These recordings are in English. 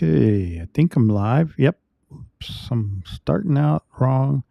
Okay, I think I'm live. Yep. Oops, I'm starting out wrong.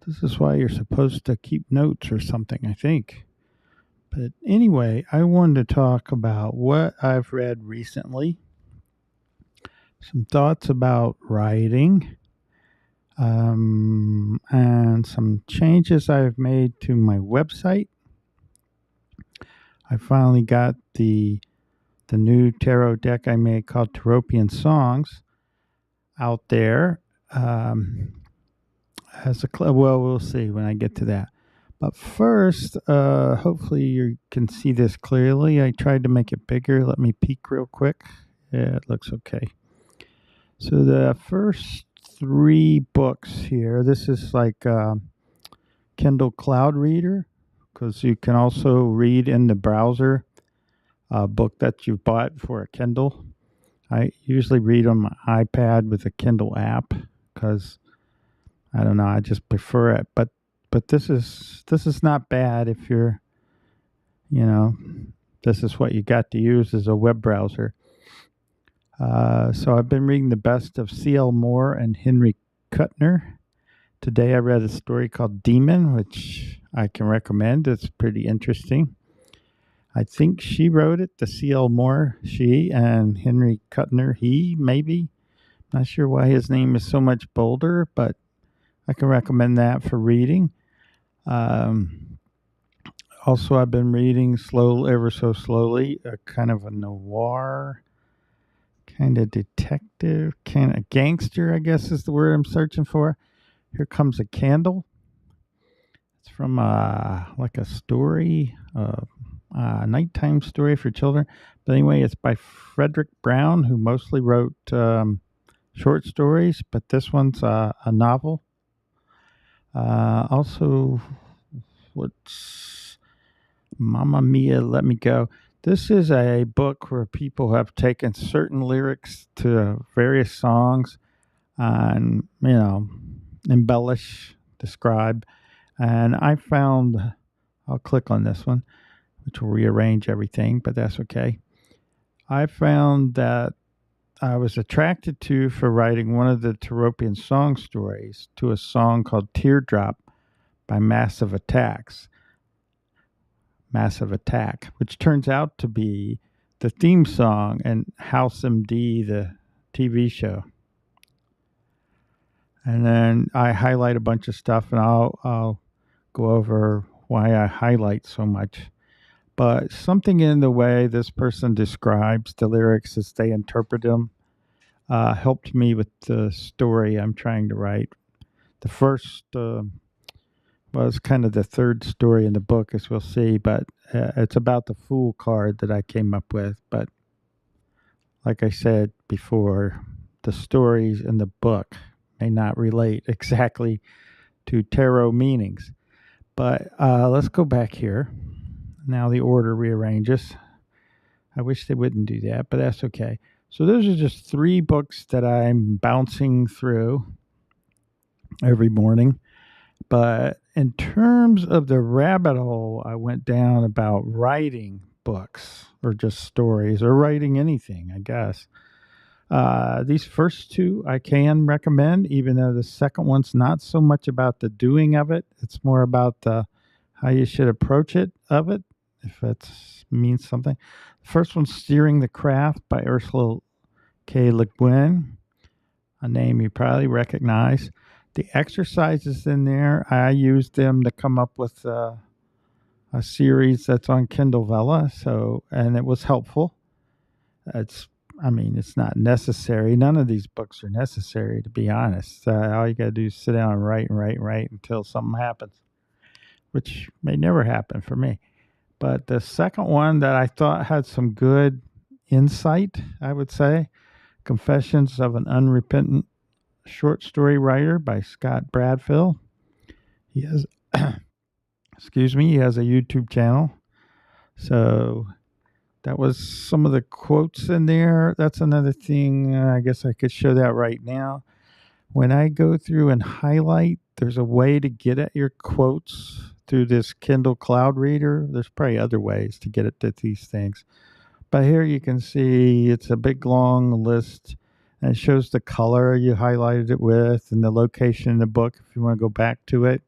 This is why you're supposed to keep notes or something, I think. But anyway, I wanted to talk about what I've read recently, some thoughts about writing, and some changes I've made to my website. I finally got the new tarot deck I made called Taropian Songs out there. Well, we'll see when I get to that. But first, hopefully you can see this clearly. I tried to make it bigger. Let me peek real quick. Yeah, it looks okay. So the first 3 books here, this is like a Kindle Cloud Reader, because you can also read in the browser a book that you bought for a Kindle. I usually read on my iPad with a Kindle app because I don't know, I just prefer it. But this is not bad if you're, this is what you got to use as a web browser. So I've been reading the best of C.L. Moore and Henry Kuttner. Today I read a story called Demon, which I can recommend. It's pretty interesting. I think she wrote it, the C.L. Moore, she, and Henry Kuttner, he, maybe. Not sure why his name is so much bolder, but I can recommend that for reading. Also, I've been reading ever so slowly, a kind of a noir, kind of detective, kind of gangster, I guess is the word I'm searching for. Here Comes a Candle. It's from like a story, a nighttime story for children. But anyway, it's by Frederick Brown, who mostly wrote short stories, but this one's a novel. Also, what's Mamma Mia, Let Me Go. This is a book where people have taken certain lyrics to various songs and, embellish, describe. And I found, I'll click on this one, which will rearrange everything, but that's okay. I found that I was attracted to for writing one of the Taropian Song stories to a song called Teardrop by Massive Attack, which turns out to be the theme song in House MD, the TV show. And then I highlight a bunch of stuff, and I'll go over why I highlight so much. But something in the way this person describes the lyrics as they interpret them helped me with the story I'm trying to write. The first was kind of the third story in the book, as we'll see, but it's about the Fool card that I came up with. But like I said before, the stories in the book may not relate exactly to tarot meanings. But let's go back here. Now the order rearranges. I wish they wouldn't do that, but that's okay. So those are just 3 books that I'm bouncing through every morning. But in terms of the rabbit hole I went down about writing books or just stories or writing anything, I guess. These first 2 I can recommend, even though the second one's not so much about the doing of it. It's more about how you should approach it, if it means something. The first one's Steering the Craft by Ursula K. Le Guin, a name you probably recognize. The exercises in there, I used them to come up with a series that's on Kindle Vella, and it was helpful. It's not necessary. None of these books are necessary, to be honest. All you got to do is sit down and write until something happens, which may never happen for me. But the second one that I thought had some good insight, I would say, Confessions of an Unrepentant Short Story Writer by Scott Bradfield. He has, he has a YouTube channel. So that was some of the quotes in there. That's another thing. I guess I could show that right now. When I go through and highlight, there's a way to get at your quotes through this Kindle Cloud Reader. There's probably other ways to get at these things. But here you can see it's a big long list. And it shows the color you highlighted it with and the location in the book if you want to go back to it.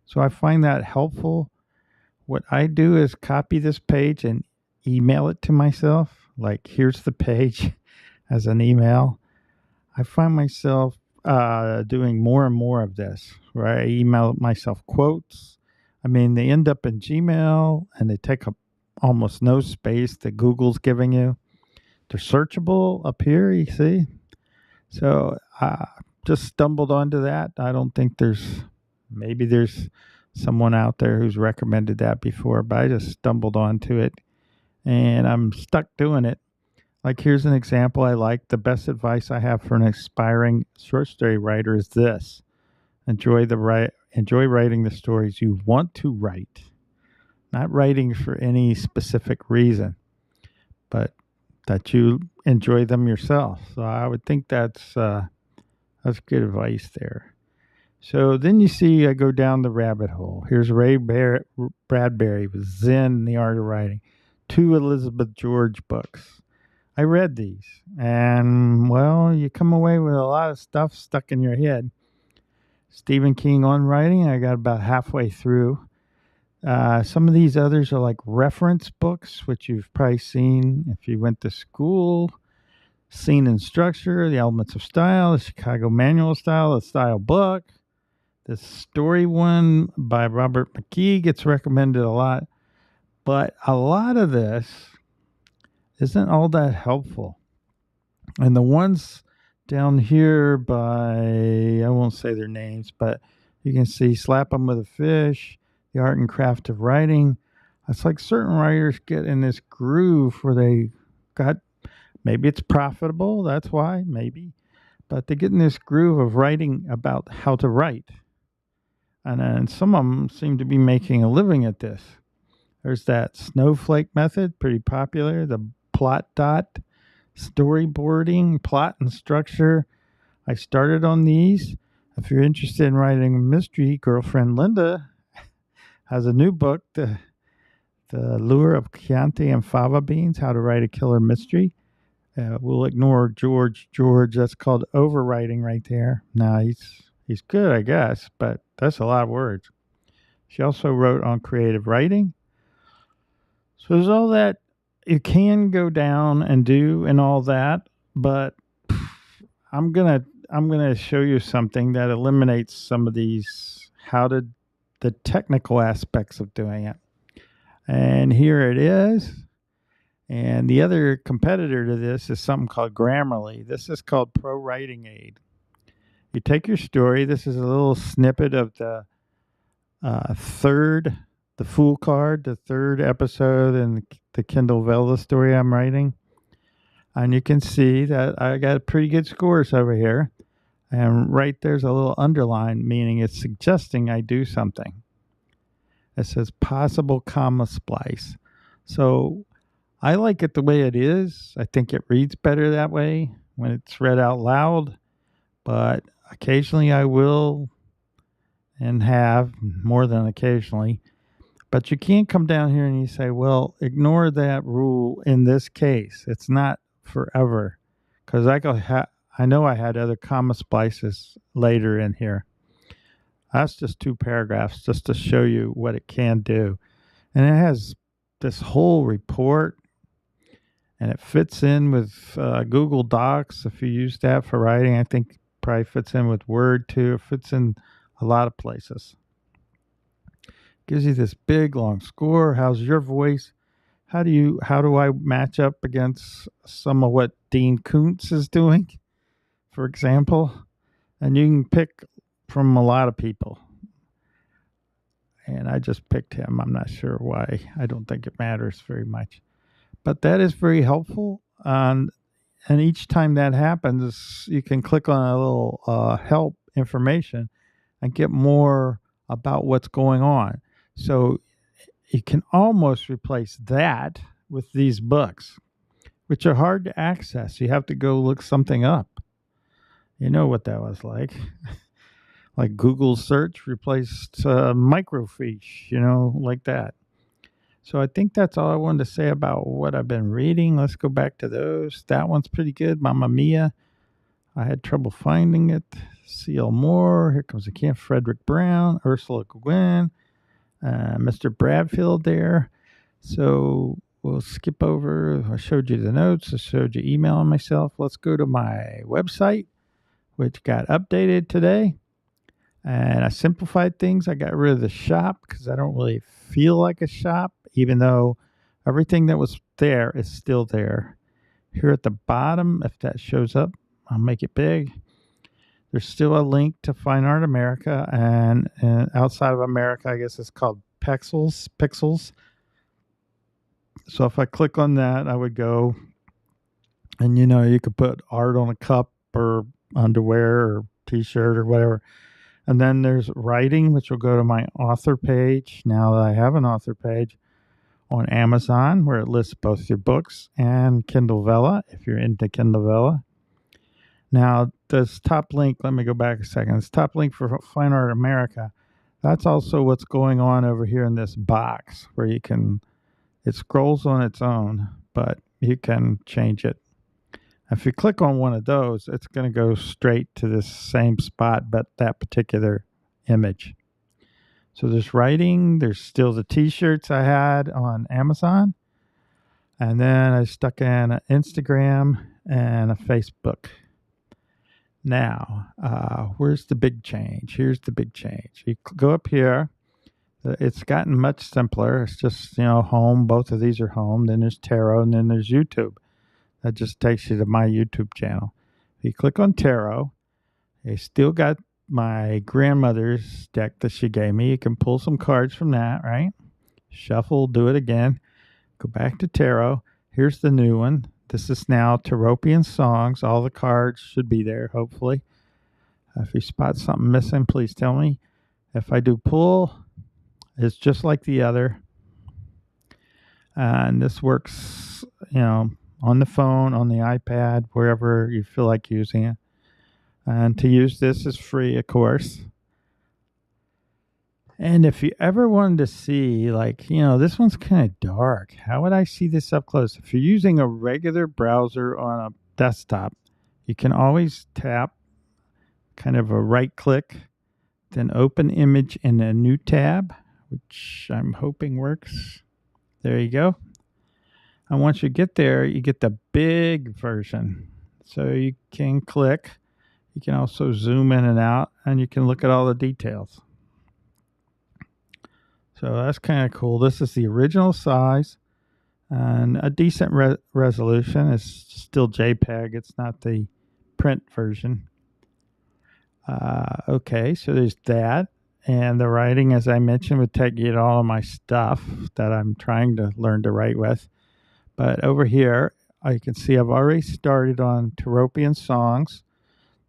So I find that helpful. What I do is copy this page and email it to myself. Like, here's the page as an email. I find myself doing more and more of this, where I email myself quotes. I mean, they end up in Gmail and they take up almost no space that Google's giving you. They're searchable up here, you see. So I just stumbled onto that. I don't think maybe there's someone out there who's recommended that before, but I just stumbled onto it and I'm stuck doing it. Like, here's an example I like. The best advice I have for an aspiring short story writer is this: enjoy writing the stories you want to write, not writing for any specific reason, but that you enjoy them yourself. So I would think that's good advice there. So then you see I go down the rabbit hole. Here's Bradbury with Zen, The Art of Writing, 2 Elizabeth George books. I read these, and, well, you come away with a lot of stuff stuck in your head. Stephen King on writing, I got about halfway through. Some of these others are like reference books, which you've probably seen if you went to school. Scene and Structure, The Elements of Style, The Chicago Manual of Style, The Style Book. The story one by Robert McKee gets recommended a lot. But a lot of this isn't all that helpful. And the ones down here by, I won't say their names, but you can see Slap 'em with a Fish, The Art and Craft of Writing. It's like certain writers get in this groove where they got, maybe it's profitable, that's why, maybe. But they get in this groove of writing about how to write. And then some of them seem to be making a living at this. There's that snowflake method, pretty popular. The plot dot, storyboarding, plot and structure. I started on these. If you're interested in writing a mystery, girlfriend Linda has a new book, The Lure of Chianti and Fava Beans, How to Write a Killer Mystery. We'll ignore George. That's called overwriting right there. Now, he's good, I guess, but that's a lot of words. She also wrote on creative writing. So there's all that you can go down and do and all that, but I'm gonna show you something that eliminates some of these the technical aspects of doing it. And here it is. And the other competitor to this is something called Grammarly. This is called ProWritingAid. You take your story. This is a little snippet of the Fool Card, the 3rd episode in the Kindle Vella story I'm writing. And you can see that I got pretty good scores over here. And right there's a little underline, meaning it's suggesting I do something. It says possible comma splice. So I like it the way it is. I think it reads better that way when it's read out loud. But occasionally I will, and have, more than occasionally. But you can't come down here and you say, well, ignore that rule in this case. It's not forever. Because I know I had other comma splices later in here. That's just 2 paragraphs just to show you what it can do. And it has this whole report. And it fits in with Google Docs. If you use that for writing, I think probably fits in with Word too. It fits in a lot of places. Gives you this big long score. How's your voice? How do I match up against some of what Dean Koontz is doing, for example? And you can pick from a lot of people. And I just picked him. I'm not sure why. I don't think it matters very much. But that is very helpful. And each time that happens, you can click on a little help information and get more about what's going on. So you can almost replace that with these books, which are hard to access. You have to go look something up. You know what that was like. Like Google search replaced microfiche, like that. So I think that's all I wanted to say about what I've been reading. Let's go back to those. That one's pretty good. Mamma Mia. I had trouble finding it. C.L. Moore. Here comes the camp. Frederick Brown. Ursula Gwynn. Mr. Bradfield there. So we'll skip over. I showed you the notes. I showed you emailing myself. Let's go to my website, which got updated today. And I simplified things. I got rid of the shop because I don't really feel like a shop, even though everything that was there is still there. Here at the bottom, if that shows up, I'll make it big. There's still a link to Fine Art America, and outside of America, I guess it's called Pixels. So if I click on that, I would go, and you could put art on a cup or underwear or t-shirt or whatever. And then there's writing, which will go to my author page. Now that I have an author page on Amazon, where it lists both your books and Kindle Vella, if you're into Kindle Vella. Now, this top link, let me go back a second. This top link for Fine Art America, that's also what's going on over here in this box where it scrolls on its own, but you can change it. If you click on one of those, it's going to go straight to this same spot, but that particular image. So there's writing, there's still the t-shirts I had on Amazon, and then I stuck in an Instagram and a Facebook. Now, where's the big change? Here's the big change. You go up here. It's gotten much simpler. It's just, home. Both of these are home. Then there's Tarot, and then there's YouTube. That just takes you to my YouTube channel. If you click on Tarot, I still got my grandmother's deck that she gave me. You can pull some cards from that, right? Shuffle, do it again. Go back to Tarot. Here's the new one. This is now Taropian Songs. All the cards should be there, hopefully. If you spot something missing, please tell me. If I do pull, it's just like the other. And this works, on the phone, on the iPad, wherever you feel like using it. And to use this is free, of course. And if you ever wanted to see, this one's kind of dark. How would I see this up close? If you're using a regular browser on a desktop, you can always tap kind of a right click, then open image in a new tab, which I'm hoping works. There you go. And once you get there, you get the big version. So you can click. You can also zoom in and out, and you can look at all the details. So that's kind of cool. This is the original size and a decent resolution. It's still JPEG. It's not the print version. Okay, so there's that. And the writing, as I mentioned, would take you to all of my stuff that I'm trying to learn to write with. But over here, you can see I've already started on Taropian Songs.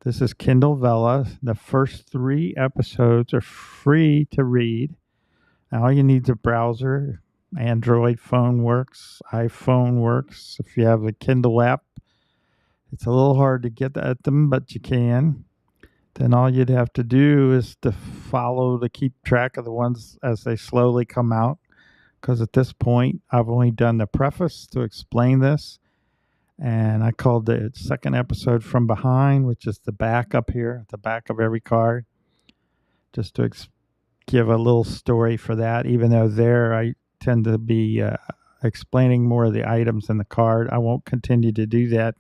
This is Kindle Vella. The first 3 episodes are free to read. All you need is a browser. Android phone works. iPhone works. If you have the Kindle app, it's a little hard to get at them, but you can. Then all you'd have to do is to keep track of the ones as they slowly come out. Because at this point, I've only done the preface to explain this. And I called the second episode From Behind, which is the back up here, at the back of every card. Just to give a little story for that, even though there I tend to be explaining more of the items in the card. I won't continue to do that.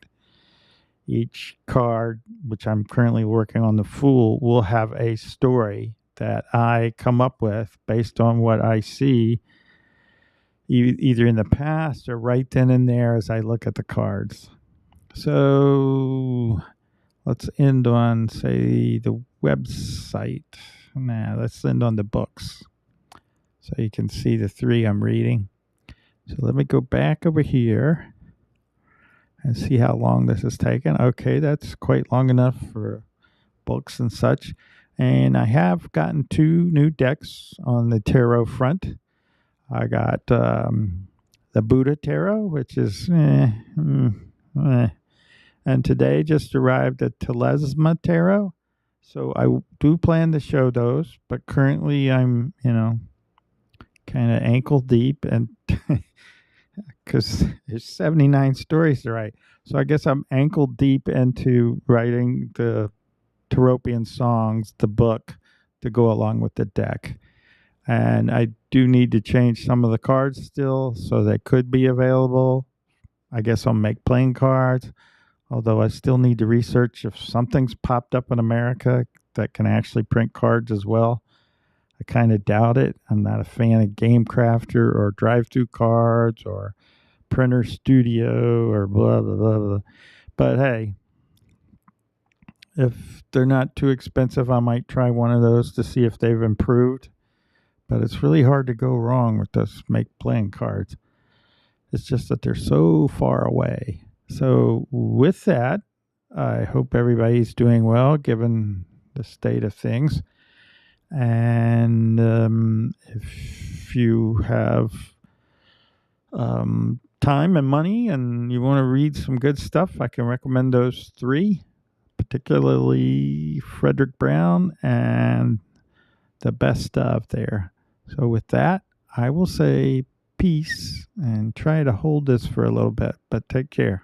Each card, which I'm currently working on, the Fool, will have a story that I come up with based on what I see either in the past or right then and there as I look at the cards. So let's end on, say, the website. Let's end on the books so you can see the 3 I'm reading. So let me go back over here and see how long this has taken. Okay, that's quite long enough for books and such. And I have gotten 2 new decks on the tarot front. I got the Buddha Tarot, which is and today just arrived at Telesma Tarot. So I do plan to show those, but currently I'm, kind of ankle deep and because there's 79 stories to write. So I guess I'm ankle deep into writing the Taropian Songs, the book, to go along with the deck. And I do need to change some of the cards still, so they could be available. I guess I'll make playing cards, although I still need to research if something's popped up in America that can actually print cards as well. I kind of doubt it. I'm not a fan of Game Crafter or Drive-Thru Cards or Printer Studio or blah, blah, blah, blah. But hey, if they're not too expensive, I might try one of those to see if they've improved. But it's really hard to go wrong with those make playing cards. It's just that they're so far away. So with that, I hope everybody's doing well given the state of things. And if you have time and money and you want to read some good stuff, I can recommend those three, particularly Frederick Brown and the best of there. So with that, I will say peace and try to hold this for a little bit, but take care.